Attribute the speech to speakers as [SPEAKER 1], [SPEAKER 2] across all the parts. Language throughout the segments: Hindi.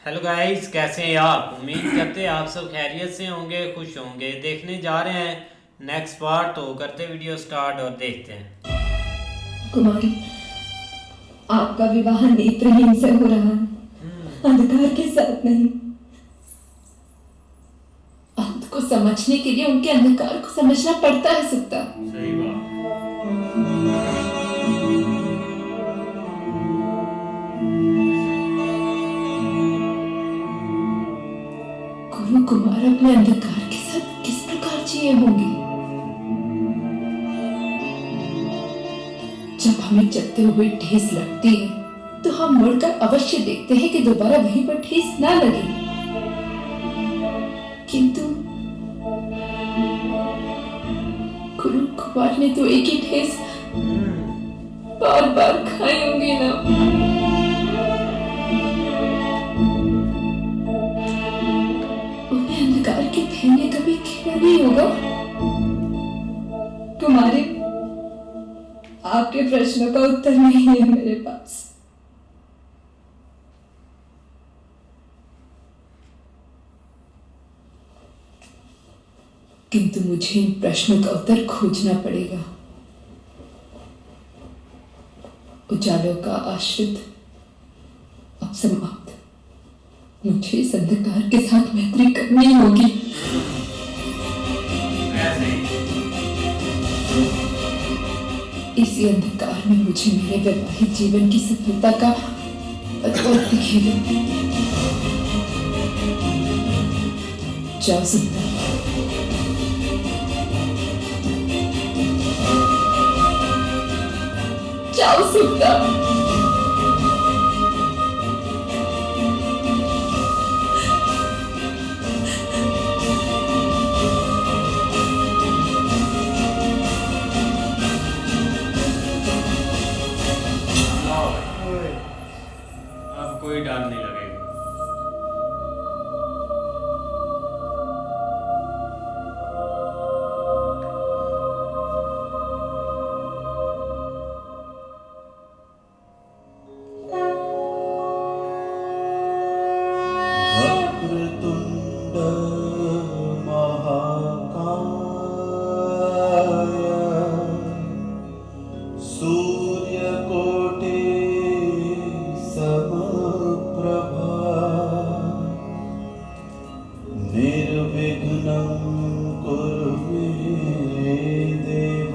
[SPEAKER 1] हेलो गाइस, कैसे हैं आप? उम्मीद करते हैं आप सब खैरियत से होंगे, खुश होंगे। देखने जा रहे हैं नेक्स्ट पार्ट, तो करते वीडियो स्टार्ट और देखते हैं।
[SPEAKER 2] कुमारी, आपका विवाह नेत्रहीन से हो रहा है, अंधकार के साथ नहीं। अंत को समझने के लिए उनके अंधकार को समझना पड़ता है सुत्ता।
[SPEAKER 1] सही बात।
[SPEAKER 2] गुरु कुमार अपने अंधकार के साथ किस प्रकार जिए होंगे? जब हमें जलते हुए ठेस लगती है तो हम मुड़कर अवश्य देखते हैं कि दोबारा वहीं पर ठेस ना लगे, किंतु गुरु कुमार ने तो एक ही ठेस बार बार खाए होंगे ना। उन्हें अंधकार के भय में कभी घिरा नहीं होगा। कुमारी, आपके प्रश्नों का उत्तर नहीं है मेरे पास। किंतु मुझे इन प्रश्नों का उत्तर खोजना पड़ेगा। उजालों का आश्रित अब समाप्त। मुझे इस अंधकार के साथ मैत्री करनी होगी। इसी अंधकार में मुझे मेरे वैवाहिक जीवन की सफलता का अद्भुत दिखेगा। जाओ सुंदर, जाओ सुंदर।
[SPEAKER 1] अब कोई डर नहीं लगेगा।
[SPEAKER 3] वक्रतुण्ड महाकाय सूर्यकोटि समप्रभा निर्विघ्नं कुरु मे देव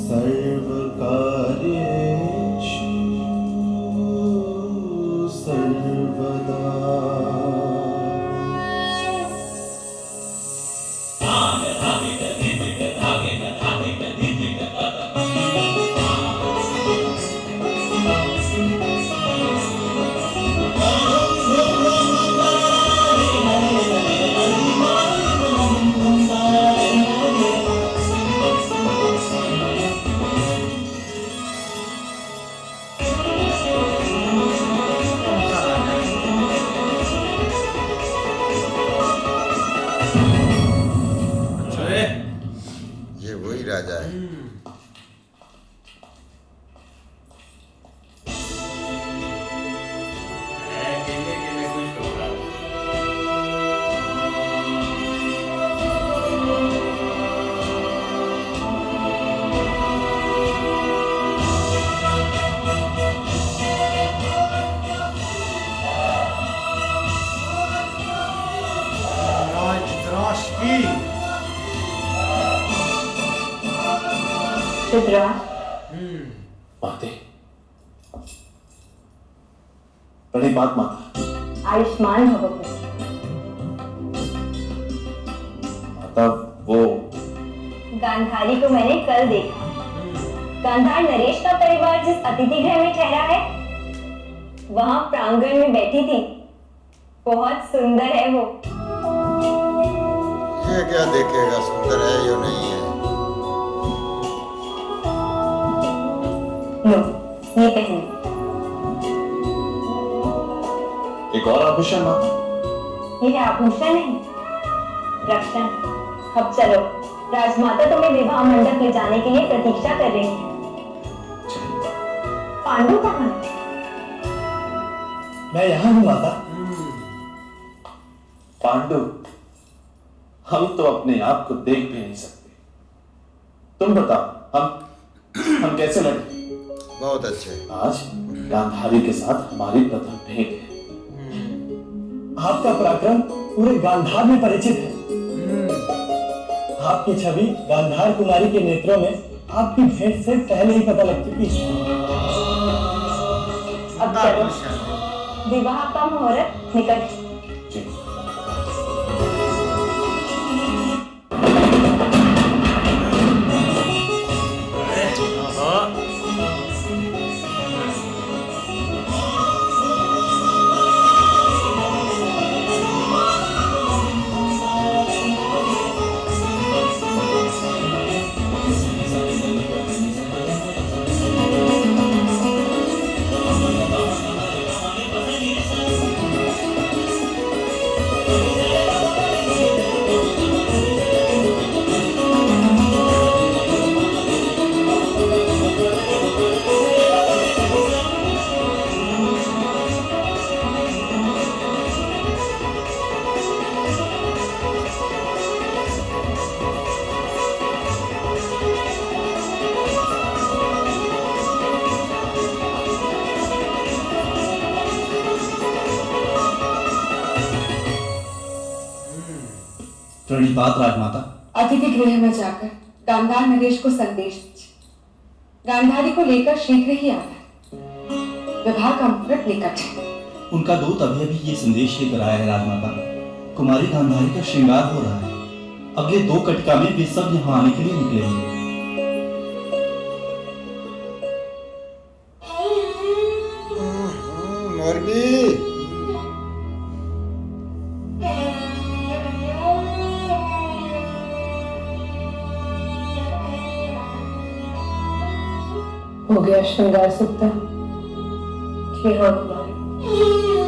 [SPEAKER 3] सर्वकार्येषु सर्वदा।
[SPEAKER 4] ये वही राजा है।
[SPEAKER 1] केले केले कुछ होगा।
[SPEAKER 2] रुद्रा,
[SPEAKER 3] माते, प्रणिपात माता।
[SPEAKER 2] आयुष्मान भव।
[SPEAKER 3] माता, वो
[SPEAKER 5] गांधारी को मैंने कल देखा। गांधार नरेश का परिवार जिस अतिथि गृह में ठहरा है, वहां प्रांगण में बैठी थी। बहुत सुंदर है वो।
[SPEAKER 4] ये क्या देखेगा सुंदर है या नहीं है?
[SPEAKER 5] लो, ये पहने।
[SPEAKER 3] एक और आभूषण माता।
[SPEAKER 5] ये आभूषण नहीं, रक्षण। अब चलो, राजमाता तुम्हें विवाह मंडप ले जाने के लिए प्रतीक्षा कर रही है। पांडु कहाँ है?
[SPEAKER 6] मैं यहाँ हूँ माता।
[SPEAKER 3] पांडु, हम तो अपने आप को देख भी नहीं सकते। तुम बताओ, हम कैसे लड़े?
[SPEAKER 4] बहुत अच्छे।
[SPEAKER 3] आज गांधारी के साथ हमारी प्रथम भेंट है।
[SPEAKER 6] आपका पराक्रम पूरे गांधार में परिचित है। आपकी छवि गांधार कुमारी के नेत्रों में आपकी भेंट से पहले ही पता लग चुकी है।
[SPEAKER 5] अब चलो, विवाह का मुहूर्त निकट है।
[SPEAKER 3] जी।
[SPEAKER 1] ओहो,
[SPEAKER 6] प्रणिपात राजमाता।
[SPEAKER 2] अतिथि गृह में जाकर गांधार नरेश को संदेश दीजिए। गांधारी को लेकर शीघ्र ही आता है। विवाह का मुहूर्त निकट है।
[SPEAKER 6] उनका दूत अभी अभी ये संदेश लेकर आया है राजमाता। कुमारी गांधारी का श्रृंगार हो रहा है। अगले 2 कटिका में वे सब यहाँ आने के लिए निकलेंगे।
[SPEAKER 4] मुर्गी।
[SPEAKER 2] हो गया श्रृंगार सुप्ता?
[SPEAKER 5] जी हाँ कुमारी।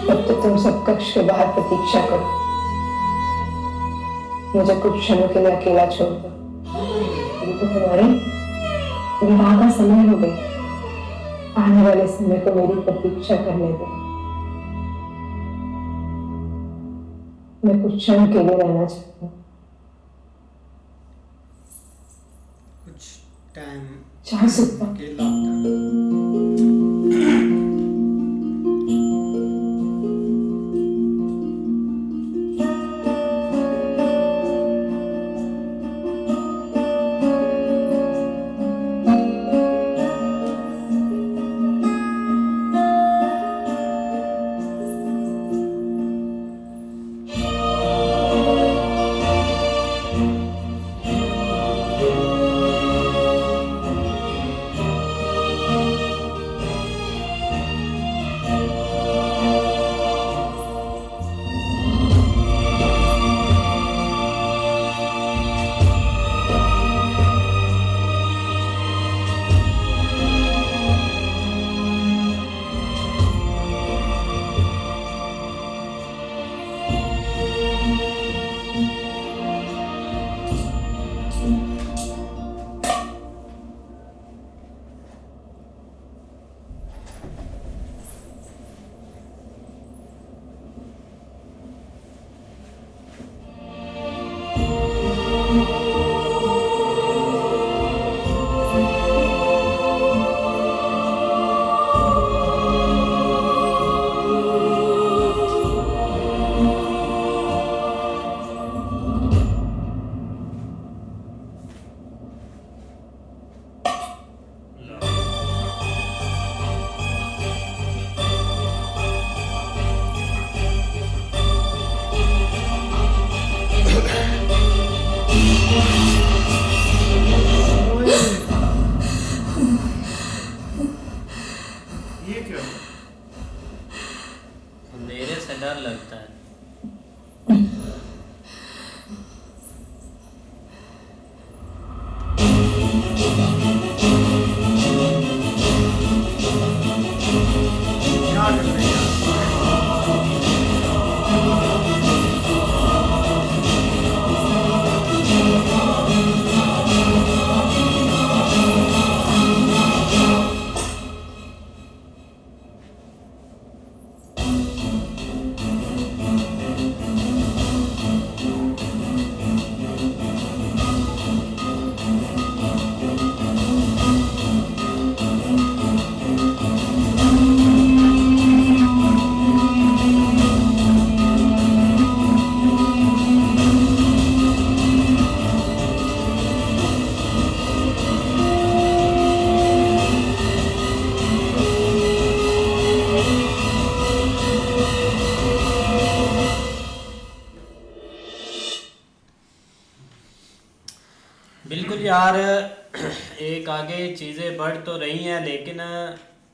[SPEAKER 2] तब तो तुम सब कक्ष के बाहर प्रतीक्षा करो। मुझे कुछ क्षणों के लिए अकेला छोड़ दो।
[SPEAKER 5] ये तो कुमारी, विवाह का समय हो गया।
[SPEAKER 2] आने वाले समय को मेरी प्रतीक्षा करने दो। मैं कुछ क्षण के लिए रहना चाहती हूँ।
[SPEAKER 7] कुछ टाइम
[SPEAKER 2] चाह सुप्ता।
[SPEAKER 7] अकेला होता है।
[SPEAKER 1] अंधेरे से डर लगता है।
[SPEAKER 7] क्या कर रहे हैं?
[SPEAKER 1] यार एक आगे चीज़ें बढ़ तो रही हैं, लेकिन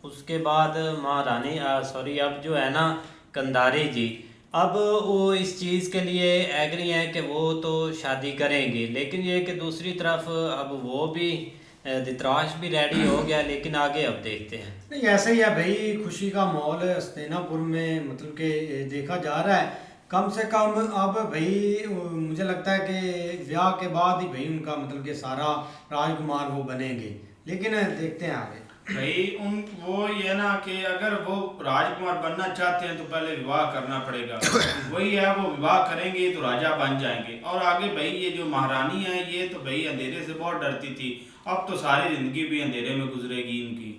[SPEAKER 1] उसके बाद महारानी सॉरी अब जो है ना कंधारी जी, अब वो इस चीज़ के लिए एग्री हैं कि वो तो शादी करेंगे, लेकिन ये कि दूसरी तरफ अब वो भी धृतराष्ट्र भी रेडी हो गया, लेकिन आगे अब देखते हैं।
[SPEAKER 7] नहीं ऐसा ही है भाई, खुशी का माहौल हस्तिनापुर में मतलब कि देखा जा रहा है। कम से कम अब भाई मुझे लगता है कि ब्याह के बाद ही भाई उनका मतलब कि सारा राजकुमार वो बनेंगे, लेकिन देखते हैं आगे।
[SPEAKER 8] भाई उन वो ये ना कि अगर वो राजकुमार बनना चाहते हैं तो पहले विवाह करना पड़ेगा। वही है, वो विवाह करेंगे तो राजा बन जाएंगे। और आगे भाई ये जो महारानी है ये तो भाई अंधेरे से बहुत डरती थी, अब तो सारी जिंदगी भी अंधेरे में गुजरेगी इनकी।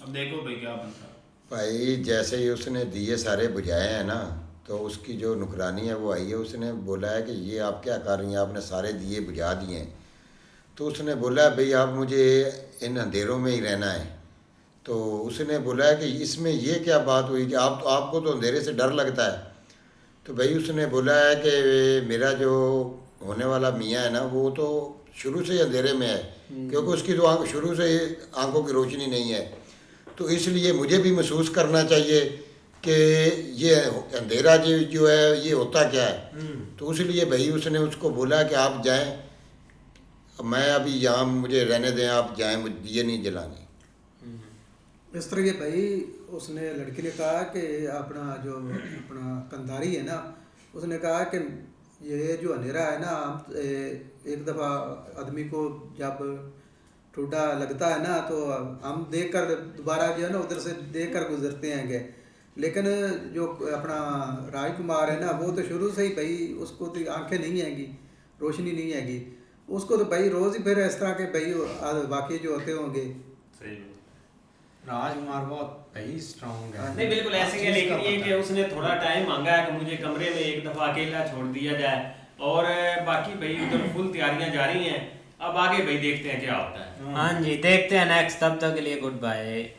[SPEAKER 8] अब देखो भाई क्या बनता है।
[SPEAKER 4] भाई जैसे ही उसने दिए सारे बुझाए हैं ना, तो उसकी जो नुकरानी है वो आई है, उसने बोला है कि ये आप क्या कर रही हैं, आपने सारे दिए बुझा दिए हैं। तो उसने बोला है भाई आप मुझे इन अंधेरों में ही रहना है। तो उसने बोला है कि इसमें ये क्या बात हुई कि आपको तो अंधेरे से डर लगता है। तो भाई उसने बोला है कि मेरा जो होने वाला मियाँ है ना वो तो शुरू से ही अंधेरे में है, क्योंकि उसकी तो शुरू से ही आंखों की रोशनी नहीं है। तो इसलिए मुझे भी महसूस करना चाहिए कि ये अंधेरा जो है ये होता क्या है। तो इसलिए भाई उसने उसको बोला कि आप जाएं, मैं अभी यहाँ मुझे रहने दें, आप जाएं, मुझे दिए नहीं जलाने।
[SPEAKER 9] इस तरह के भाई उसने लड़की ने कहा कि अपना कंधारी है ना, उसने कहा कि ये जो अंधेरा है ना, एक दफ़ा आदमी को जब ठुड्डा लगता है ना तो हम देखकर दोबारा जो है ना उधर से देखकर गुजरते हैं। लेकिन जो अपना राजकुमार है ना वो तो शुरू से ही भाई उसको तो आंखें नहीं आएगी, रोशनी नहीं आएगी उसको, तो भाई रोज़ ही फिर इस तरह के भाई बाकी जो होते होंगे।
[SPEAKER 8] सही
[SPEAKER 7] राजकुमार बहुत भाई स्ट्रांग है।
[SPEAKER 1] नहीं बिल्कुल ऐसे ही, लेकिन ये कि उसने थोड़ा टाइम मांगा है कि मुझे कमरे में एक दफ़ा अकेला छोड़ दिया जाए, और बाकी भाई उधर फुल तैयारियां जारी हैं। अब आगे भाई देखते हैं क्या होता है। हाँ जी देखते हैं नेक्स्ट, तब तक के लिए गुड बाय।